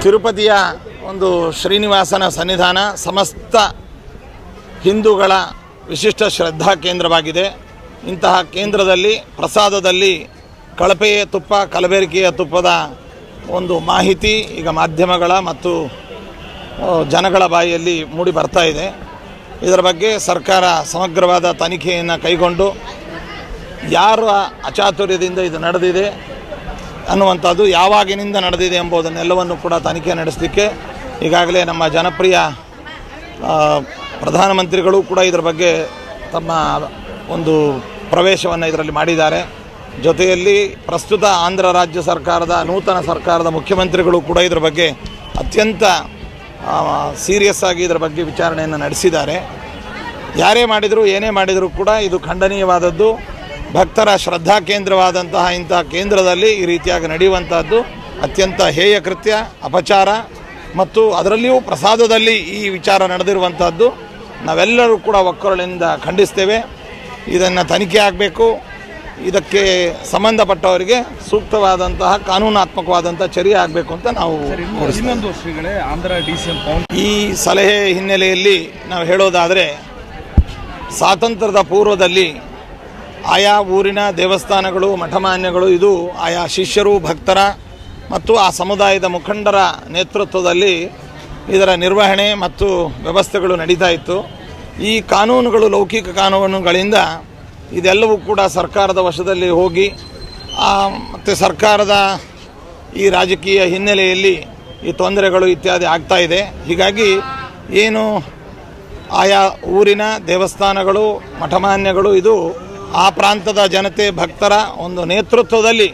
ತಿರುಪತಿಯ ಒಂದು ಶ್ರೀನಿವಾಸನ ಸನ್ನಿಧಾನ ಸಮಸ್ತ ಹಿಂದೂಗಳ ವಿಶಿಷ್ಟ ಶ್ರದ್ಧಾ ಕೇಂದ್ರವಾಗಿದೆ. ಇಂತಹ ಕೇಂದ್ರದಲ್ಲಿ ಪ್ರಸಾದದಲ್ಲಿ ಕಳಪೆಯ ತುಪ್ಪ, ಕಲಬೆರಕೆಯ ತುಪ್ಪದ ಒಂದು ಮಾಹಿತಿ ಈಗ ಮಾಧ್ಯಮಗಳ ಮತ್ತು ಜನಗಳ ಬಾಯಿಯಲ್ಲಿ ಮೂಡಿ ಬರ್ತಾ ಇದೆ. ಇದರ ಬಗ್ಗೆ ಸರ್ಕಾರ ಸಮಗ್ರವಾದ ತನಿಖೆಯನ್ನು ಕೈಗೊಂಡು ಯಾರ ಅಚಾತುರ್ಯದಿಂದ ಇದು ನಡೆದಿದೆ ಅನ್ನುವಂಥದ್ದು, ಯಾವಾಗಿನಿಂದ ನಡೆದಿದೆ ಎಂಬುದನ್ನೆಲ್ಲವನ್ನು ಕೂಡ ತನಿಖೆ ನಡೆಸಲಿಕ್ಕೆ ಈಗಾಗಲೇ ನಮ್ಮ ಜನಪ್ರಿಯ ಪ್ರಧಾನಮಂತ್ರಿಗಳು ಕೂಡ ಇದರ ಬಗ್ಗೆ ತಮ್ಮ ಒಂದು ಪ್ರವೇಶವನ್ನು ಇದರಲ್ಲಿ ಮಾಡಿದ್ದಾರೆ. ಜೊತೆಯಲ್ಲಿ ಪ್ರಸ್ತುತ ಆಂಧ್ರ ರಾಜ್ಯ ಸರ್ಕಾರದ ನೂತನ ಸರ್ಕಾರದ ಮುಖ್ಯಮಂತ್ರಿಗಳು ಕೂಡ ಇದರ ಬಗ್ಗೆ ಅತ್ಯಂತ ಸೀರಿಯಸ್ ಆಗಿ ಇದರ ಬಗ್ಗೆ ವಿಚಾರಣೆಯನ್ನು ನಡೆಸಿದ್ದಾರೆ. ಯಾರೇ ಮಾಡಿದರೂ ಏನೇ ಮಾಡಿದರೂ ಕೂಡ ಇದು ಖಂಡನೀಯವಾದದ್ದು. ಭಕ್ತರ ಶ್ರದ್ಧಾ ಕೇಂದ್ರವಾದಂತಹ ಇಂತಹ ಕೇಂದ್ರದಲ್ಲಿ ಈ ರೀತಿಯಾಗಿ ನಡೆಯುವಂಥದ್ದು ಅತ್ಯಂತ ಹೇಯ ಕೃತ್ಯ, ಅಪಚಾರ. ಮತ್ತು ಅದರಲ್ಲಿಯೂ ಪ್ರಸಾದದಲ್ಲಿ ಈ ವಿಚಾರ ನಡೆದಿರುವಂಥದ್ದು ನಾವೆಲ್ಲರೂ ಕೂಡ ಒಕ್ಕೊರಳಿನಿಂದ ಖಂಡಿಸ್ತೇವೆ. ಇದನ್ನು ತನಿಖೆ ಆಗಬೇಕು. ಇದಕ್ಕೆ ಸಂಬಂಧಪಟ್ಟವರಿಗೆ ಸೂಕ್ತವಾದಂತಹ ಕಾನೂನಾತ್ಮಕವಾದಂಥ ಚರ್ಯೆ ಆಗಬೇಕು ಅಂತ ನಾವು ಈ ಸಲಹೆ ಹಿನ್ನೆಲೆಯಲ್ಲಿ ನಾವು ಹೇಳೋದಾದರೆ, ಸ್ವಾತಂತ್ರ್ಯದ ಪೂರ್ವದಲ್ಲಿ ಆಯಾ ಊರಿನ ದೇವಸ್ಥಾನಗಳು, ಮಠಮಾನ್ಯಗಳು ಇದು ಆಯಾ ಶಿಷ್ಯರು, ಭಕ್ತರ ಮತ್ತು ಆ ಸಮುದಾಯದ ಮುಖಂಡರ ನೇತೃತ್ವದಲ್ಲಿ ಇದರ ನಿರ್ವಹಣೆ ಮತ್ತು ವ್ಯವಸ್ಥೆಗಳು ನಡೀತಾ ಇತ್ತು. ಈ ಕಾನೂನುಗಳು, ಲೌಕಿಕ ಕಾನೂನುಗಳಿಂದ ಇದೆಲ್ಲವೂ ಕೂಡ ಸರ್ಕಾರದ ವಶದಲ್ಲಿ ಹೋಗಿ ಮತ್ತು ಸರ್ಕಾರದ ಈ ರಾಜಕೀಯ ಹಿನ್ನೆಲೆಯಲ್ಲಿ ಈ ತೊಂದರೆಗಳು ಇತ್ಯಾದಿ ಆಗ್ತಾ ಇದೆ. ಹೀಗಾಗಿ ಏನು ಆಯಾ ಊರಿನ ದೇವಸ್ಥಾನಗಳು, ಮಠಮಾನ್ಯಗಳು ಇದು ಆ ಪ್ರಾಂತದ ಜನತೆ, ಭಕ್ತರ ಒಂದು ನೇತೃತ್ವದಲ್ಲಿ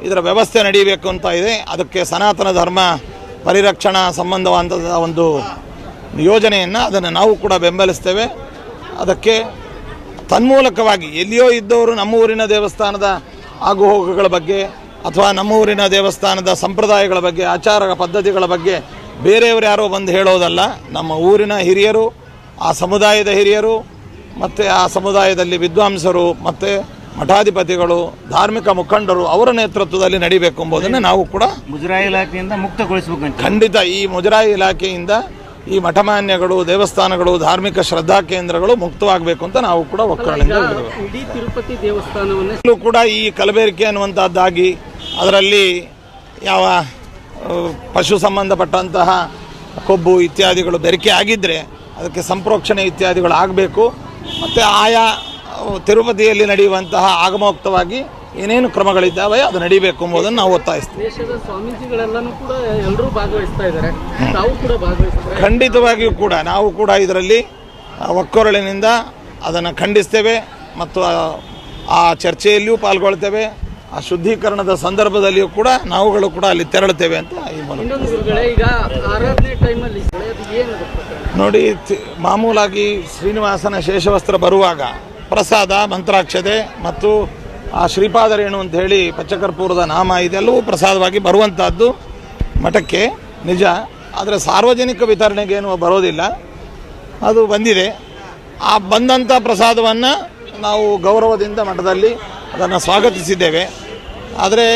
ಇದರ ವ್ಯವಸ್ಥೆ ನಡೀಬೇಕು ಅಂತ ಇದೆ. ಅದಕ್ಕೆ ಸನಾತನ ಧರ್ಮ ಪರಿರಕ್ಷಣಾ ಸಂಬಂಧವಾದ ಒಂದು ಯೋಜನೆಯನ್ನು ಅದನ್ನು ನಾವು ಕೂಡ ಬೆಂಬಲಿಸ್ತೇವೆ. ಅದಕ್ಕೆ ತನ್ಮೂಲಕವಾಗಿ ಎಲ್ಲಿಯೋ ಇದ್ದವರು ನಮ್ಮ ಊರಿನ ದೇವಸ್ಥಾನದ ಆಗುಹೋಗುಗಳ ಬಗ್ಗೆ ಅಥವಾ ನಮ್ಮ ಊರಿನ ದೇವಸ್ಥಾನದ ಸಂಪ್ರದಾಯಗಳ ಬಗ್ಗೆ, ಆಚಾರ ಪದ್ಧತಿಗಳ ಬಗ್ಗೆ ಬೇರೆಯವರು ಯಾರೋ ಬಂದು ಹೇಳೋದಲ್ಲ. ನಮ್ಮ ಊರಿನ ಹಿರಿಯರು, ಆ ಸಮುದಾಯದ ಹಿರಿಯರು ಮತ್ತು ಆ ಸಮುದಾಯದಲ್ಲಿ ವಿದ್ವಾಂಸರು ಮತ್ತು ಮಠಾಧಿಪತಿಗಳು, ಧಾರ್ಮಿಕ ಮುಖಂಡರು ಅವರ ನೇತೃತ್ವದಲ್ಲಿ ನಡೀಬೇಕು ಎಂಬುದನ್ನು ನಾವು ಕೂಡ ಮುಜರಾಯಿ ಇಲಾಖೆಯಿಂದ ಮುಕ್ತಗೊಳಿಸಬೇಕು. ಖಂಡಿತ ಈ ಮುಜರಾಯಿ ಇಲಾಖೆಯಿಂದ ಈ ಮಠಮಾನ್ಯಗಳು, ದೇವಸ್ಥಾನಗಳು, ಧಾರ್ಮಿಕ ಶ್ರದ್ಧಾ ಕೇಂದ್ರಗಳು ಮುಕ್ತವಾಗಬೇಕು ಅಂತ ನಾವು ಕೂಡ ಒಕ್ಕಲಿನಿಂದ ಇಡೀ ತಿರುಪತಿ ದೇವಸ್ಥಾನವನ್ನು ಕೂಡ ಈ ಕಲಬೆರಕೆ ಅನ್ನುವಂಥದ್ದಾಗಿ ಅದರಲ್ಲಿ ಯಾವ ಪಶು ಸಂಬಂಧಪಟ್ಟಂತಹ ಕೊಬ್ಬು ಇತ್ಯಾದಿಗಳು ಬೆರಕೆ ಆಗಿದ್ದರೆ ಅದಕ್ಕೆ ಸಂಪ್ರೋಕ್ಷಣೆ ಇತ್ಯಾದಿಗಳು ಆಗಬೇಕು. ಮತ್ತು ಆಯಾ ತಿರುಪತಿಯಲ್ಲಿ ನಡೆಯುವಂತಹ ಆಗಮೋಕ್ತವಾಗಿ ಏನೇನು ಕ್ರಮಗಳಿದ್ದಾವೆ ಅದು ನಡೀಬೇಕು ಎಂಬುದನ್ನು ನಾವು ಒತ್ತಾಯಿಸ್ತೀವಿ. ದೇಶದ ಸ್ವಾಮೀಜಿಗಳೆಲ್ಲನೂ ಕೂಡ ಎಲ್ಲರೂ ಭಾಗವಹಿಸ್ತಾ ಇದ್ದಾರೆ, ತಾವು ಕೂಡ ಭಾಗವಹಿಸ್ತಾರೆ. ಖಂಡಿತವಾಗಿಯೂ ಕೂಡ ನಾವು ಕೂಡ ಇದರಲ್ಲಿ ಒಕ್ಕೊರಳಿನಿಂದ ಅದನ್ನು ಖಂಡಿಸ್ತೇವೆ ಮತ್ತು ಆ ಚರ್ಚೆಯಲ್ಲಿಯೂ ಪಾಲ್ಗೊಳ್ತೇವೆ. ಆ ಶುದ್ಧೀಕರಣದ ಸಂದರ್ಭದಲ್ಲಿಯೂ ಕೂಡ ನಾವುಗಳು ಕೂಡ ಅಲ್ಲಿ ತೆರಳುತ್ತೇವೆ ಅಂತ ಈ ಮೂಲಕ. ಈಗ ಆರಾಧನೆ ಟೈಮಲ್ಲಿ ನೋಡಿ, ಮಾಮೂಲಾಗಿ ಶ್ರೀನಿವಾಸನ ಶೇಷವಸ್ತ್ರ ಬರುವಾಗ ಪ್ರಸಾದ, ಮಂತ್ರಾಕ್ಷತೆ ಮತ್ತು ಆ ಶ್ರೀಪಾದರೇಣು ಅಂತ ಹೇಳಿ ಪಚ್ಚಕರ್ಪೂರದ ನಾಮ ಇದೆಲ್ಲವೂ ಪ್ರಸಾದವಾಗಿ ಬರುವಂಥದ್ದು ಮಠಕ್ಕೆ ನಿಜ. ಆದರೆ ಸಾರ್ವಜನಿಕ ವಿತರಣೆಗೇನು ಬರೋದಿಲ್ಲ. ಅದು ಬಂದಿದೆ. ಆ ಬಂದಂಥ ಪ್ರಸಾದವನ್ನು ನಾವು ಗೌರವದಿಂದ ಮಠದಲ್ಲಿ ಅದನ್ನು ಸ್ವಾಗತಿಸಿದ್ದೇವೆ. ಆದರೆ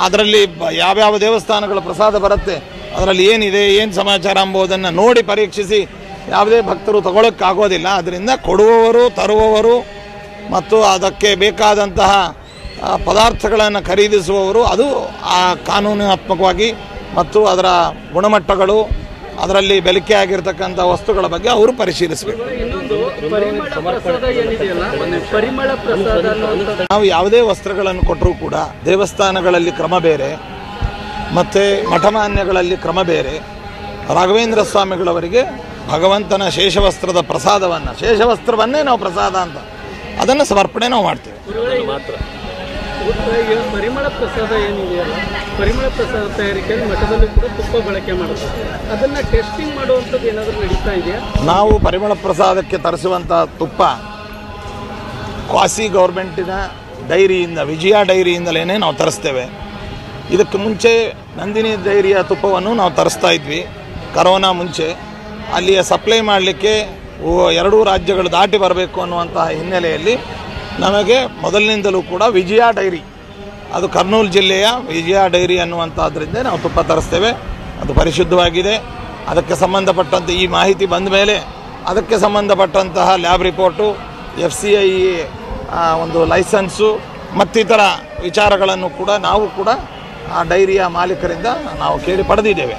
ಅದರಲ್ಲಿ ಯಾವ್ಯಾವ ದೇವಸ್ಥಾನಗಳ ಪ್ರಸಾದ ಬರುತ್ತೆ, ಅದರಲ್ಲಿ ಏನಿದೆ, ಏನು ಸಮಾಚಾರ ಎಂಬುದನ್ನು ನೋಡಿ ಪರೀಕ್ಷಿಸಿ ಯಾವುದೇ ಭಕ್ತರು ತಗೊಳ್ಳೋಕ್ಕಾಗೋದಿಲ್ಲ. ಅದರಿಂದ ಕೊಡುವವರು, ತರುವವರು ಮತ್ತು ಅದಕ್ಕೆ ಬೇಕಾದಂತಹ ಪದಾರ್ಥಗಳನ್ನು ಖರೀದಿಸುವವರು ಅದು ಆ ಕಾನೂನಾತ್ಮಕವಾಗಿ ಮತ್ತು ಅದರ ಗುಣಮಟ್ಟಗಳು, ಅದರಲ್ಲಿ ಬೆಳಕೆ ಆಗಿರ್ತಕ್ಕಂಥ ವಸ್ತುಗಳ ಬಗ್ಗೆ ಅವರು ಪರಿಶೀಲಿಸಬೇಕು. ನಾವು ಯಾವುದೇ ವಸ್ತ್ರಗಳನ್ನು ಕೊಟ್ಟರೂ ಕೂಡ ದೇವಸ್ಥಾನಗಳಲ್ಲಿ ಕ್ರಮ ಬೇರೆ ಮತ್ತು ಮಠಮಾನ್ಯಗಳಲ್ಲಿ ಕ್ರಮ ಬೇರೆ. ರಾಘವೇಂದ್ರ ಸ್ವಾಮಿಗಳವರಿಗೆ ಭಗವಂತನ ಶೇಷವಸ್ತ್ರದ ಪ್ರಸಾದವನ್ನು, ಶೇಷವಸ್ತ್ರವನ್ನೇ ನಾವು ಪ್ರಸಾದ ಅಂತ ಅದನ್ನು ಸಮರ್ಪಣೆ ನಾವು ಮಾಡ್ತೇವೆ. ಪರಿಮಳ ಪ್ರಸಾದ ಏನಿದೆಯಲ್ಲ, ಪರಿಮಳ ಪ್ರಸಾದ ತಯಾರಿಕೆಯಲ್ಲಿ ಮಠದಲ್ಲಿ ಕೂಡ ತುಪ್ಪ ಬಳಕೆ ಮಾಡುತ್ತಾರೆ. ಅದನ್ನು ಟೆಸ್ಟಿಂಗ್ ಮಾಡುವಂಥದ್ದು ಏನಾದರೂ ನಡೀತಾ ಇದೆಯಾ? ನಾವು ಪರಿಮಳ ಪ್ರಸಾದಕ್ಕೆ ತರಿಸುವಂಥ ತುಪ್ಪ ಕ್ವಾಸಿ ಗೌರ್ಮೆಂಟಿನ ಡೈರಿಯಿಂದ, ವಿಜಯ ಡೈರಿಯಿಂದಲೇ ನಾವು ತರಿಸ್ತೇವೆ. ಇದಕ್ಕೆ ಮುಂಚೆ ನಂದಿನಿ ಡೈರಿಯ ತುಪ್ಪವನ್ನು ನಾವು ತರಿಸ್ತಾ ಇದ್ವಿ ಕರೋನಾ ಮುಂಚೆ. ಅಲ್ಲಿಯ ಸಪ್ಲೈ ಮಾಡಲಿಕ್ಕೆ ಎರಡೂ ರಾಜ್ಯಗಳು ದಾಟಿ ಬರಬೇಕು ಅನ್ನುವಂತಹ ಹಿನ್ನೆಲೆಯಲ್ಲಿ ನಮಗೆ ಮೊದಲಿನಿಂದಲೂ ಕೂಡ ವಿಜಯ ಡೈರಿ, ಅದು ಕರ್ನೂಲು ಜಿಲ್ಲೆಯ ವಿಜಯ ಡೈರಿ ಅನ್ನುವಂಥದ್ರಿಂದ ನಾವು ತುಪ್ಪ ತರಿಸ್ತೇವೆ. ಅದು ಪರಿಶುದ್ಧವಾಗಿದೆ. ಅದಕ್ಕೆ ಸಂಬಂಧಪಟ್ಟಂತೆ ಈ ಮಾಹಿತಿ ಬಂದ ಮೇಲೆ ಅದಕ್ಕೆ ಸಂಬಂಧಪಟ್ಟಂತಹ ಲ್ಯಾಬ್ ರಿಪೋರ್ಟು, FCI ಒಂದು ಲೈಸೆನ್ಸು ಮತ್ತಿತರ ವಿಚಾರಗಳನ್ನು ಕೂಡ ನಾವು ಕೂಡ ಆ ಡೈರಿಯ ಮಾಲೀಕರಿಂದ ನಾವು ಕೇಳಿ ಪಡೆದಿದ್ದೇವೆ.